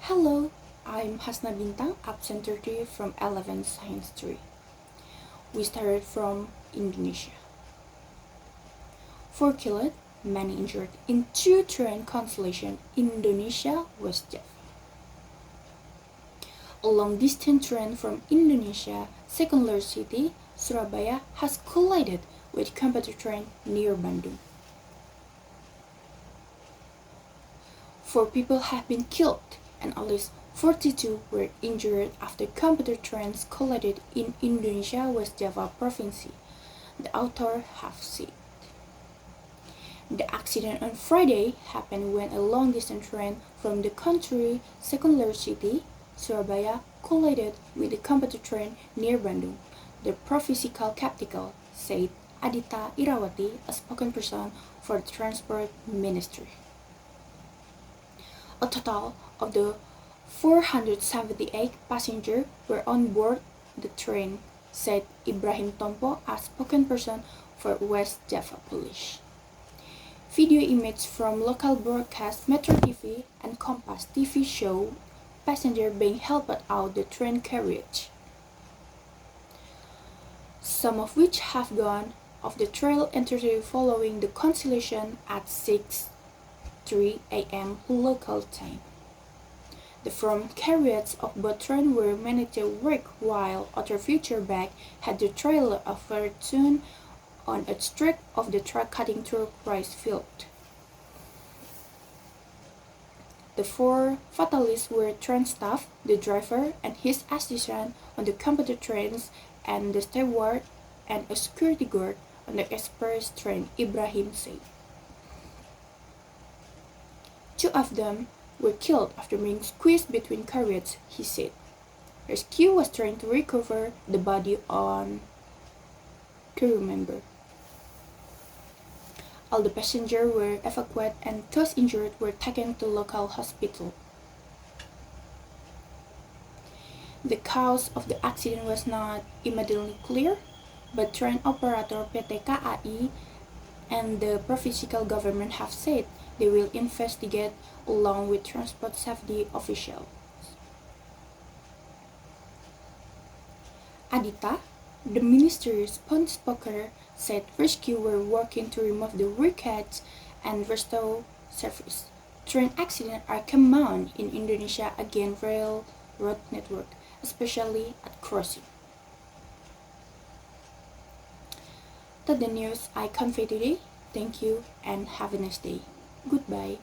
Hello, I'm Hasna Bintang, absent 30 from 11 Science 3. We started from Indonesia. 4 killed, many injured in 2 train cancellation Indonesia West Java. A long-distance train from Indonesia second-largest city, Surabaya, has collided with competitor train near Bandung. 4 people have been killed and at least 42 were injured after competitor trains collided in Indonesia West Java province, the author have said. The accident on Friday happened when a long-distance train from the country's second-largest city, Surabaya, collided with a competitor train near Bandung, the provincial capital, said Adita Irawati, a spokesperson for the Transport Ministry. A total of the 478 passengers were on board the train, said Ibrahim Tompo, a spokesperson for West Java Police. Video images from local broadcast Metro TV and Kompas TV show passengers being helped out the train carriage, some of which have gone off the trail entirely following the cancellation at 6:03 a.m. local time. The front carriages of both trains were managed to work while other future back had the trailer overturned on a stretch of the track cutting through rice field. The 4 fatalities were train staff, the driver and his assistant on the competitor trains, and the steward and a security guard on the express train, Ibrahim said. 2 of them were killed after being squeezed between carriages, he said. Rescue was trying to recover the body on crew member. All the passengers were evacuated and those injured were taken to local hospital. The cause of the accident was not immediately clear, but train operator PT KAI and the provincial government have said they will investigate along with transport safety officials. Adita, the ministry's spokesperson, said rescue were working to remove the wreckage and restore service. Train accidents are common in Indonesia against railroad network, especially at crossing. That's the news I convey today. Thank you and have a nice day. Goodbye.